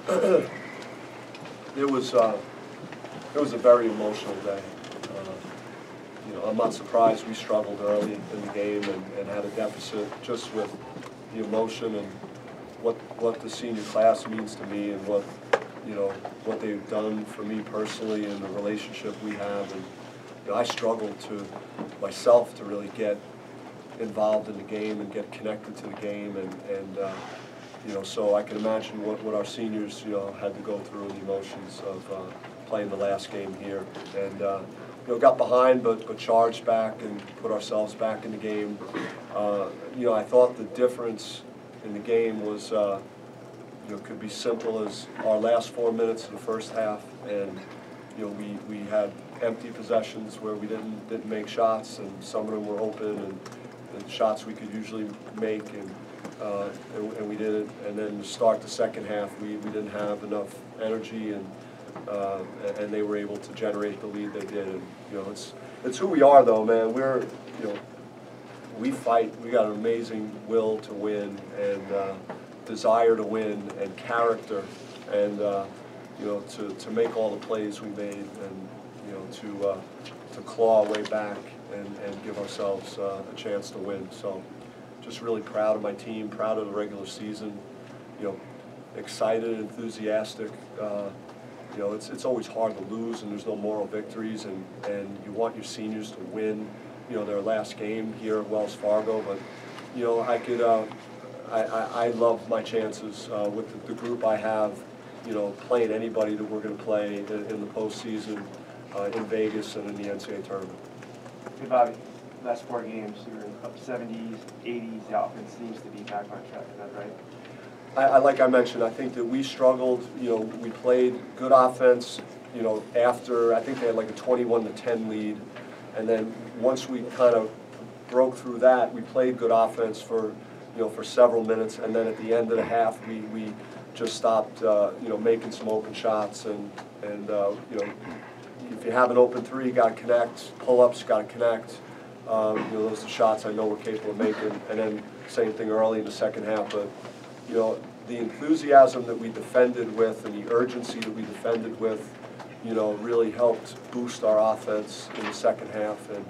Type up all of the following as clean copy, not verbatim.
It was a very emotional day. I'm not surprised we struggled early in the game and had a deficit just with the emotion and what the senior class means to me and what they've done for me personally and the relationship we have. And I struggled myself to really get involved in the game and get connected to the game, and so I can imagine what our seniors had to go through, the emotions of playing the last game here, and got behind but charged back and put ourselves back in the game. I thought the difference in the game was could be simple as our last 4 minutes of the first half, and we had empty possessions where we didn't make shots, and some of them were open and shots we could usually make, and we did it. And then to start the second half, we didn't have enough energy, and they were able to generate the lead they did. And it's who we are, though, man. We fight. We got an amazing will to win, and desire to win, and character, and to make all the plays we made, and to claw our way back and give ourselves a chance to win. So just really proud of my team, proud of the regular season, excited, enthusiastic. It's always hard to lose, and there's no moral victories, and you want your seniors to win their last game here at Wells Fargo, but I love my chances with the group I have, playing anybody that we're going to play in the postseason, in Vegas and in the NCAA tournament. Hey Bobby, last 4 games, you were up 70s, 80s, the offense seems to be back on track, is that right? Like I mentioned, I think that we struggled. We played good offense, after, I think they had like a 21-10 lead, and then once we kind of broke through that, we played good offense for several minutes, and then at the end of the half, we just stopped, making some open shots, and if you have an open three, you got to connect. Pull-ups, got to connect. Those are the shots I know we're capable of making. And then same thing early in the second half. But the enthusiasm that we defended with and the urgency that we defended with, really helped boost our offense in the second half, and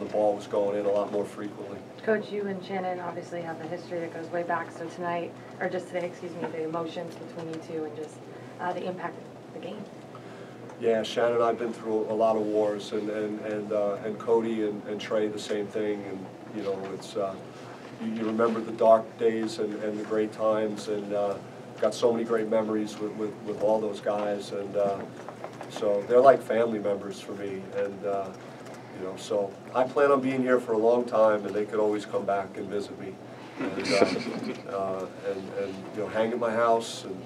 the ball was going in a lot more frequently. Coach, you and Shannon obviously have a history that goes way back. So tonight, or just today, excuse me, the emotions between you two and just the impact of the game. Yeah, Shannon and I have been through a lot of wars, and Cody and Trey the same thing, and it's you remember the dark days and the great times, and got so many great memories with all those guys, and so they're like family members for me, and so I plan on being here for a long time, and they could always come back and visit me, and hang at my house, and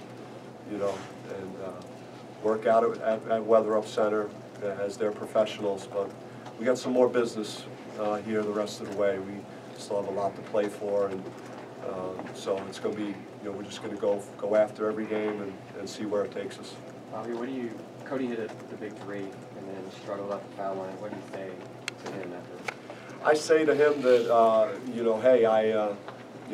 work out at Weather Up Center as their professionals. But we got some more business here the rest of the way. We still have a lot to play for, and so it's going to be, we're just going to go after every game and see where it takes us. Bobby, Cody hit the big three and then struggled up the foul line. What do you say to him after? I say to him that, hey,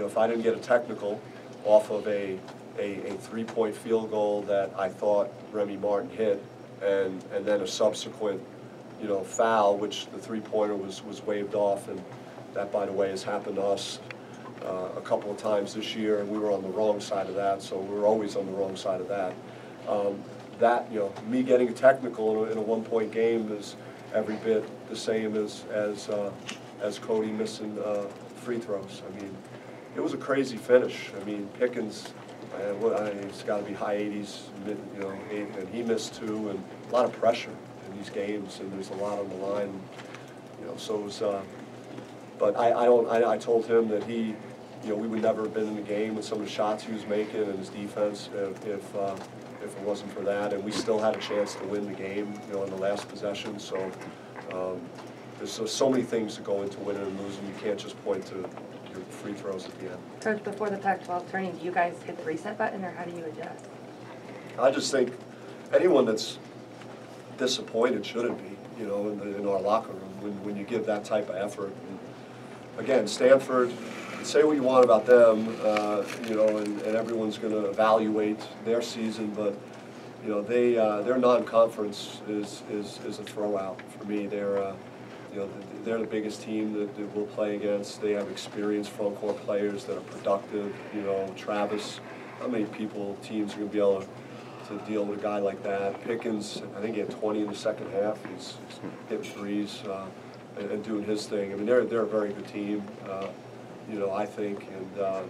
if I didn't get a technical off of a 3-point field goal that I thought Remy Martin hit, and then a subsequent, foul, which the 3-pointer was waved off, and that, by the way, has happened to us a couple of times this year, and we were on the wrong side of that, so we were always on the wrong side of that. Me getting a technical in a 1-point game is every bit the same as Cody missing free throws. I mean, it was a crazy finish. I mean, Pickens, it's got to be high 80s, and he missed 2, and a lot of pressure in these games, and there's a lot on the line, so it was. But I told him that we would never have been in the game with some of the shots he was making and his defense if it wasn't for that, and we still had a chance to win the game, in the last possession. So there's so many things that go into winning and losing. You can't just point to your free throws at the end. Coach, before the Pac-12 tourney, do you guys hit the reset button, or how do you adjust? I just think anyone that's disappointed shouldn't be, in our locker room when you give that type of effort. And again, Stanford, say what you want about them, you know, and everyone's going to evaluate their season, but you know, their non-conference is a throwout for me. They're you know, they're the biggest team that we'll play against. They have experienced front court players that are productive. You know, Travis, how many teams are going to be able to deal with a guy like that? Pickens, I think he had 20 in the second half. He's hitting threes and doing his thing. I mean, they're a very good team, you know, I think. And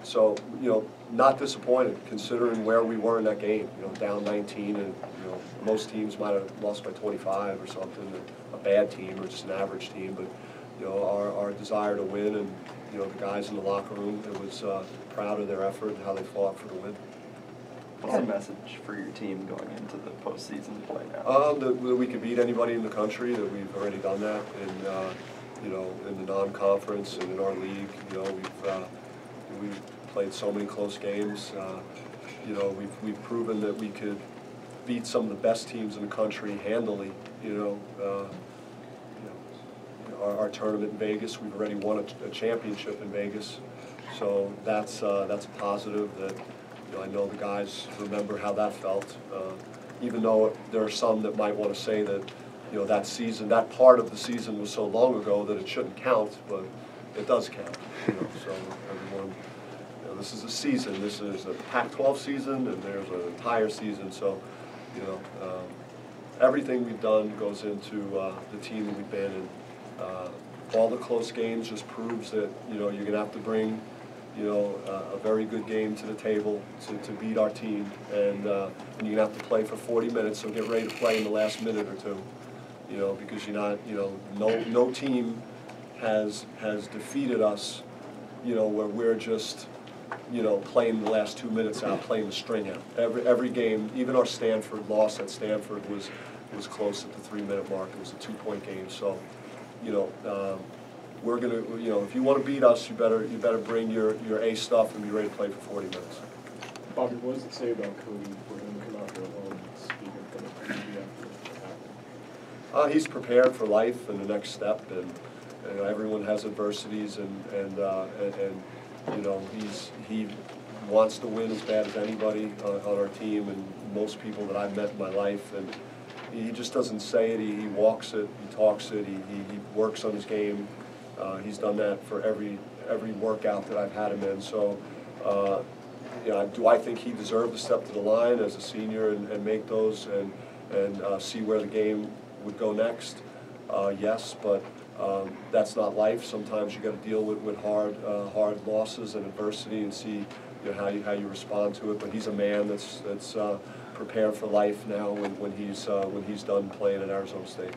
so, you know, not disappointed considering where we were in that game. You know, down 19, and you know, most teams might have lost by 25 or something. A bad team or just an average team, but you know, our desire to win, and you know, the guys in the locker room, it was proud of their effort and how they fought for the win. What's the message for your team going into the postseason play now? That we could beat anybody in the country. That we've already done that in you know, in the non-conference and in our league. You know, we've played so many close games. You know, we've proven that we could beat some of the best teams in the country handily. You know, our tournament in Vegas, we've already won a championship in Vegas, so that's a positive. That you know, I know the guys remember how that felt. Even though there are some that might want to say that you know, that season, that part of the season was so long ago that it shouldn't count, but it does count. You know, so everyone. This is a season. This is a Pac-12 season, and there's an entire season. So, you know, everything we've done goes into the team that we've been in. All the close games just proves that you know, you're going to have to bring you know, a very good game to the table to beat our team, and you're going to have to play for 40 minutes. So get ready to play in the last minute or two. You know, because you're not. You know, no team has defeated us. You know, where we're just. You know, playing the last 2 minutes out, playing the string out. Every game, even our Stanford loss at Stanford was close at the 3-minute mark. It was a 2-point game. So, you know, we're gonna, you know, if you want to beat us, you better bring your A stuff and be ready to play for 40 minutes. Bobby, what does it say about Cody for him to come out here alone and speak in front of the media after what happened? He's prepared for life and the next step, and you know, everyone has adversities, and you know, he wants to win as bad as anybody on our team, and most people that I've met in my life, and he just doesn't say it, he walks it, he talks it, he works on his game. He's done that for every workout that I've had him in. So, you know, do I think he deserved to step to the line as a senior and make those and see where the game would go next? Yes, but that's not life. Sometimes you got to deal with hard losses and adversity and see you know, how you respond to it. But he's a man that's prepared for life now when he's done playing at Arizona State.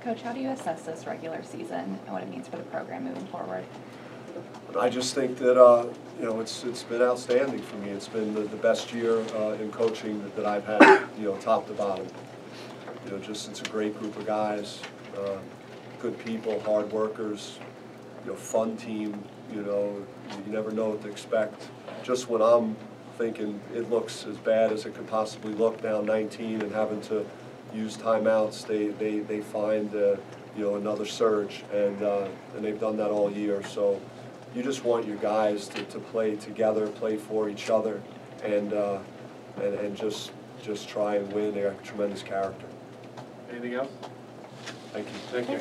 Coach, how do you assess this regular season and what it means for the program moving forward? I just think that you know, it's been outstanding for me. It's been the best year in coaching that I've had, you know, top to bottom. You know, just it's a great group of guys. Good people, hard workers, you know, fun team. You know, you never know what to expect. Just when I'm thinking it looks as bad as it could possibly look, down 19 and having to use timeouts, they find you know, another surge, and they've done that all year. So you just want your guys to play together, play for each other, and just try and win. They got tremendous character. Anything else? Thank you. Thank you.